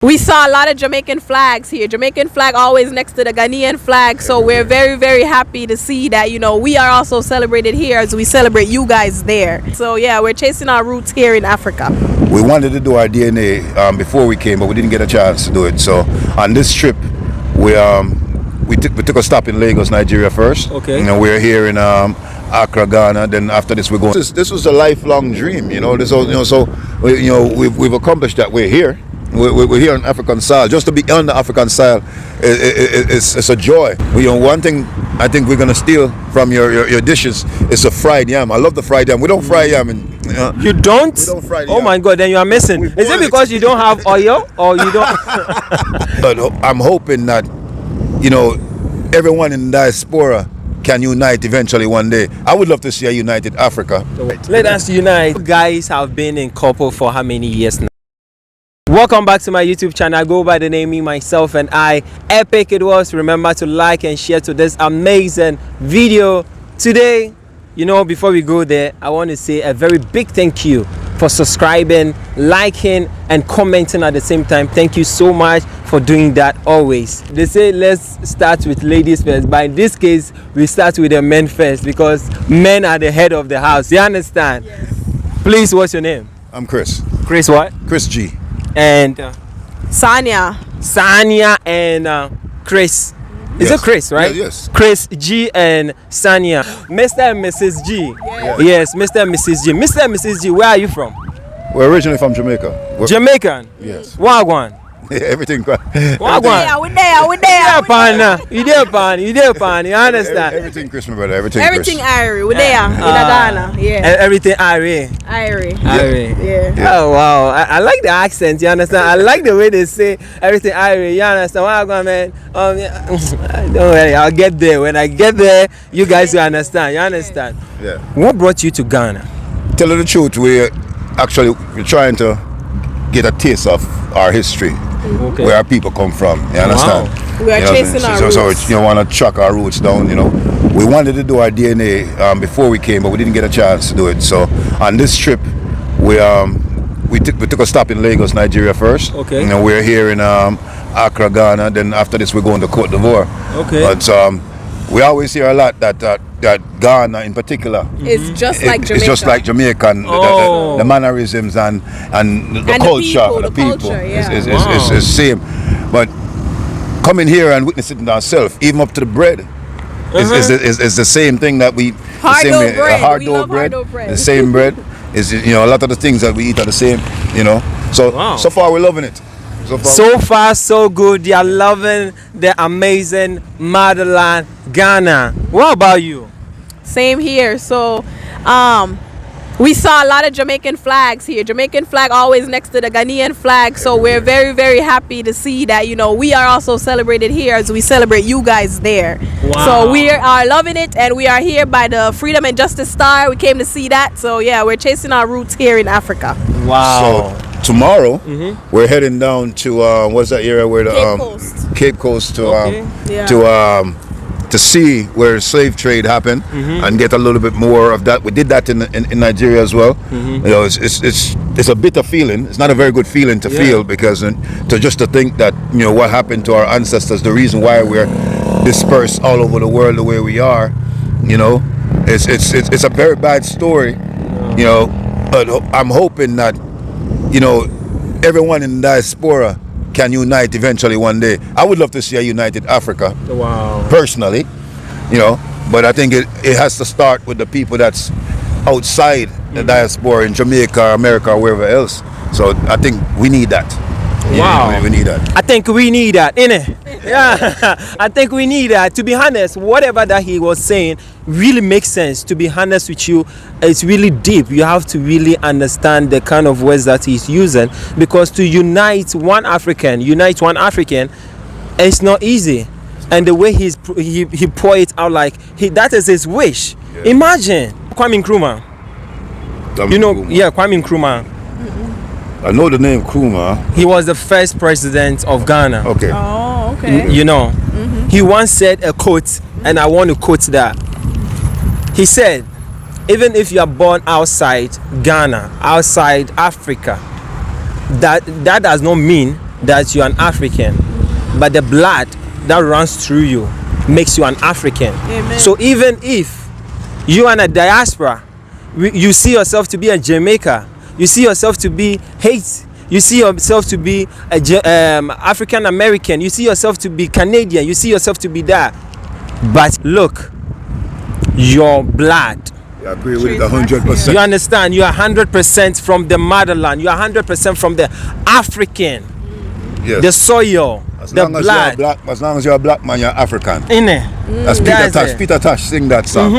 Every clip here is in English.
We saw a lot of Jamaican flags here. Jamaican flag always next to the Ghanaian flag. So we're very, very happy to see that, we are also celebrated here as we celebrate you guys there. So yeah, we're chasing our roots here in Africa. We wanted to do our DNA before we came, but we didn't get a chance to do it. So on this trip, we took a stop in Lagos, Nigeria first. Okay. We're here in Accra, Ghana. Then after this, we're going. This was a lifelong dream. So we've accomplished that. We're here. We're here on African soil. Just to be on the African soil, it's a joy. One thing I think we're gonna steal from your dishes is a fried yam. I love the fried yam. We don't fry yam. You don't? We don't fry oh yam. my God! Then you are missing. Is it because you don't have oil or you don't? But I'm hoping that everyone in the diaspora can unite eventually one day. I would love to see a united Africa. Let us unite. You guys have been in couple for how many years now? Welcome back to my YouTube channel. I go by the name Me, Myself and I. Epic it was. Remember to like and share to this amazing video. Today, before we go there, I want to say a very big thank you for subscribing, liking and commenting at the same time. Thank you so much for doing that always. They say let's start with ladies first, but in this case we start with the men first because men are the head of the house. You understand? Yes. Please, what's your name? I'm Chris. Chris what? Chris G. And Sonya and Chris. Is Yes. it Chris, right? Yes. Chris G and Sonya. Mr. and Mrs. G. Yes, Mr. and Mrs. G. Mr. and Mrs. G, where are you from? We're originally from Jamaica. Jamaican? Yes. Wagwan. Everything. Wagwan. We there. You there, pan. You understand? Everything Chris, my brother. Everything Everything Chris. Irie. We there in Ghana. Yeah. Everything Irie. Irie. Yeah. Oh wow, I like the accent, you understand? I like the way they say everything Irie, you understand? Wagwan, man. Don't worry, I'll get there. When I get there, you guys will understand. You understand? Yeah. What brought you to Ghana? Tell you the truth, we're trying to get a taste of our history, where our people come from. You understand? Wow. We are chasing our roots. So want to track our roots down. We wanted to do our DNA before we came, but we didn't get a chance to do it. So on this trip, we took a stop in Lagos, Nigeria first. Okay. We're here in Accra, Ghana. Then after this, we're going to Côte d'Ivoire. Okay. But we always hear a lot that Ghana in particular It's just like Jamaica. It's just like Jamaican. Oh. The mannerisms and the culture, the culture, yeah. is same. But coming here and witnessing it ourselves, even up to the bread, is the same thing that we Hard-dough bread. Hard We dough love bread. hard-dough bread. The same bread is a lot of the things that we eat are the same. So far we're loving it. So far, so good. They are loving the amazing motherland, Ghana. What about you? Same here. So we saw a lot of Jamaican flags here. Jamaican flag always next to the Ghanaian flag. So we're very, very happy to see that, we are also celebrated here as we celebrate you guys there. Wow. So we are loving it, and we are here by the Freedom and Justice Star. We came to see that. So yeah, we're chasing our roots here in Africa. Wow. So tomorrow we're heading down to what's that area where the Cape Coast to see where slave trade happened and get a little bit more of that. We did that in Nigeria as well. It's a bitter feeling. It's not a very good feeling to feel, because to think that what happened to our ancestors, the reason why we're dispersed all over the world the way we are, it's a very bad story. But I'm hoping that everyone in the diaspora can unite eventually one day. I would love to see a united Africa. Wow. Personally, but I think it has to start with the people that's outside the diaspora in Jamaica, America, or wherever else. So I think we need that. Wow. We need that. I think we need that, innit? Yeah, I think we need that. To be honest, whatever that he was saying really makes sense. To be honest with you, it's really deep. You have to really understand the kind of words that he's using, because to unite one African, it's not easy. And the way he pour it out, that is his wish. Yeah. Imagine Kwame Nkrumah. Kwame Nkrumah. I know the name Nkrumah. He was the first president of Ghana. Okay. Oh, okay. He once said a quote, and I want to quote that. He said, even if you are born outside Ghana, outside Africa, that does not mean that you're an African, but the blood that runs through you makes you an African. Amen. So even if you are in a diaspora, you see yourself to be a Jamaica, you see yourself to be Haiti, you see yourself to be African American, you see yourself to be Canadian, you see yourself to be that. But look, your blood, I agree with it 100%. you understand, you are 100% from the motherland, you are 100% from the African, Yes. the soil, As the long as blood. you're black, as long as you're a black man, you're African. Innit? That's Peter That's Tosh. it. Peter Tosh sing that song.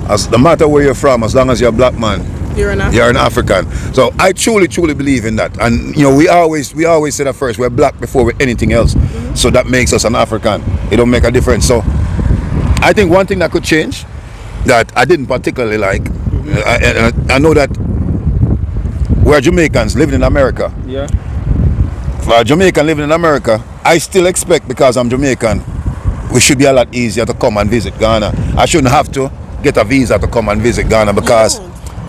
As no matter where you're from, as long as you're a black man, You're an you're an African. So I truly believe in that. And you know, we always say that first, we're black before we're anything else. So that makes us an African. It don't make a difference. So I think one thing that could change that I didn't particularly like, I know that we're Jamaicans living in America. Yeah. For a Jamaican living in America, I still expect, because I'm Jamaican, we should be a lot easier to come and visit Ghana. I shouldn't have to get a visa to come and visit Ghana, because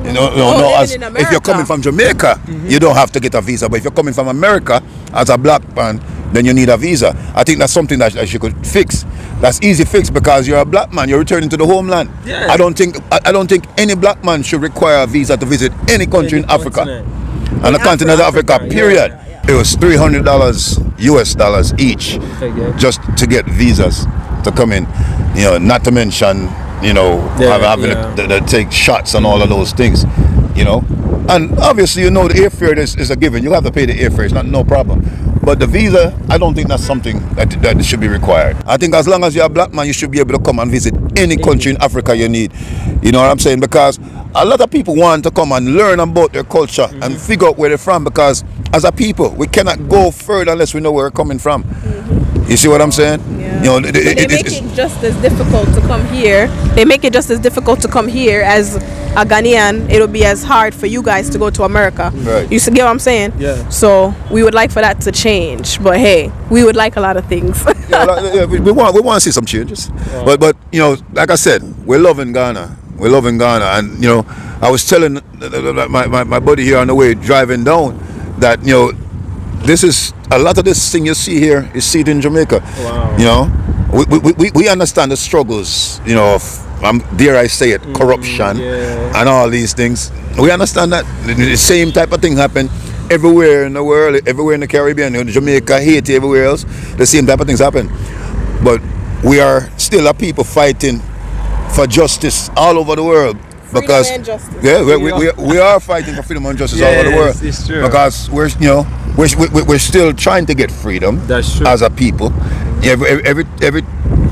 if you're coming from Jamaica, you don't have to get a visa. But if you're coming from America as a black man, then you need a visa. I think that's something that you could fix. That's easy fix, because you're a black man, you're returning to the homeland. Yeah. I don't think any black man should require a visa to visit any country in Africa. And the continent of Africa, period. Yeah. It was $300 US dollars each just to get visas to come in. You know, not to mention, you know, having to take shots and all of those things. You know, and obviously, you know, the airfare is a given. You have to pay the airfare. It's no problem. But the visa, I don't think that's something that should be required. I think as long as you're a black man, you should be able to come and visit any country in Africa you need. You know what I'm saying? Because a lot of people want to come and learn about their culture and figure out where they're from, because as a people, we cannot go further unless we know where we're coming from. You see what I'm saying? Yeah. You know, they make it just as difficult to come here. They make it just as difficult to come here as a Ghanaian. It'll be as hard for you guys to go to America. Right. You see, get what I'm saying? Yeah. So we would like for that to change. But hey, we would like a lot of things. we want to see some changes. Yeah. But you know, like I said, we're loving Ghana. We're loving Ghana, and you know, I was telling my buddy here on the way driving down that, you know, this is a lot of this thing you see here is seen in Jamaica. Wow. You know, we understand the struggles, you know, of, dare I say it, corruption and all these things. We understand that the same type of thing happen everywhere in the world, everywhere in the Caribbean, you know, Jamaica, Haiti, everywhere else. The same type of things happen. But we are still a people fighting for justice all over the world. Freedom and justice. Yeah, we are fighting for freedom and justice all over the world. It's true. Because we're still trying to get freedom. That's true. As a people. Every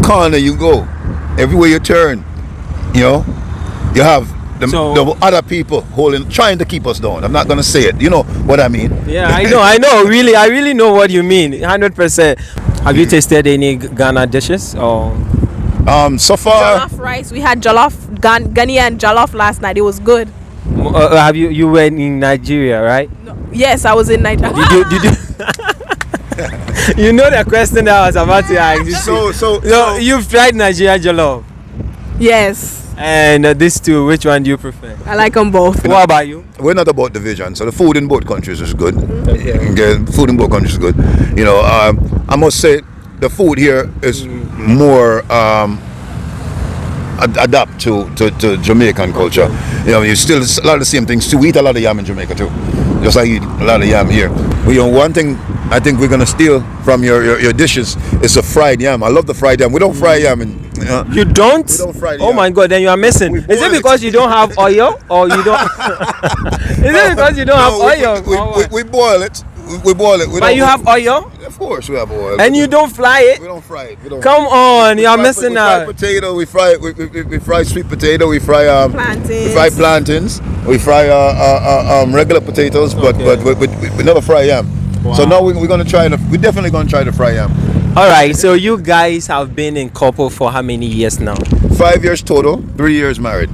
corner you go, everywhere you turn, you know, you have the other people trying to keep us down. I'm not gonna say it. You know what I mean? Yeah, I know. Really, I really know what you mean. 100%. Have you tasted any Ghana dishes or? So far, Jollof rice. We had Ghanaian jollof last night. It was good. Have you were in Nigeria, right? No, yes, I was in Nigeria. Did you? You know the question that I was about to ask. So You've tried Nigerian jollof, Yes, and these two. Which one do you prefer? I like them both. What about you? we're not about division. So the food in both countries is good. Okay. Yeah, food in both countries is good. You know, I must say the food here is more adapt to Jamaican culture. You know, you still a lot of the same things too. We eat a lot of yam in Jamaica too. Just like you eat a lot of yam here. You know, one thing I think we're gonna steal from your dishes is the fried yam. I love the fried yam. We don't fry yam in You don't? We don't fry Oh yam. my God! Then you are missing. We Is boil it it. because you don't have oil, or you don't? Is it because you don't have oil? We boil it. We boil it. But you have oil, Of course, we have oil. and you don't fly it. We don't fry it. We don't. Come on, you are we missing fry out. potato. We fry it. We fry sweet potato. We fry Plantains. We fry plantains. We fry regular potatoes, but we never fry yam. So now we're gonna try. We're definitely gonna try to fry yam. All right, so you guys have been in couple for how many years now? 5 years total. 3 years married.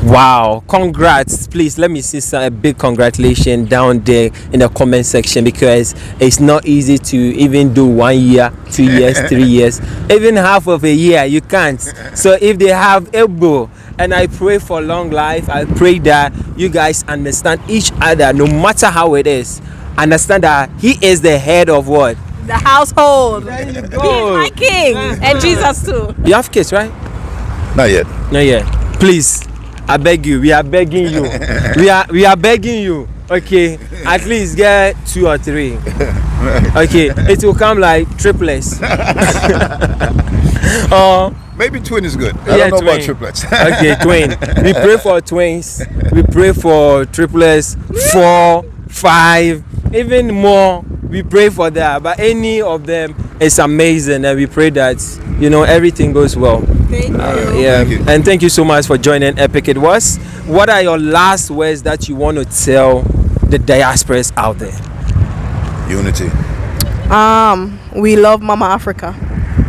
Wow, congrats. Please let me see a big congratulations down there in the comment section, because it's not easy to even do 1 year, 2 years, 3 years, even half of a year. You can't. So if they have able, and I pray for long life, I pray that you guys understand each other no matter how it is. understand that he is the head of what? The household. There you He is go. my king. And Jesus too. You have kids, right? Not yet. No, yeah. Please, I beg you. We are begging you. we are begging you. Okay, at least get 2 or 3. Okay, it will come like triplets. Maybe twin is good. I don't know about triplets. Okay, twin. We pray for twins. We pray for triplets, 4, 5, even more. We pray for that. But any of them is amazing, and we pray that everything goes well. Thank you. Yeah, Thank you. and thank you so much for joining Epic It Was. What are your last words that you want to tell the diasporas out there? Unity. We love Mama Africa.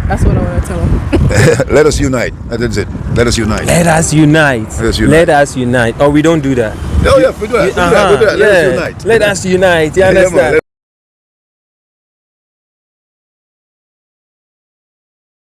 That's what I want to tell them. Let us unite. That's it. Let us unite. Let us unite. Let us unite. Let us unite. Oh, we don't do that. Oh yeah, we do that. We do that. Let us unite. Let us unite. You Yeah, man, understand?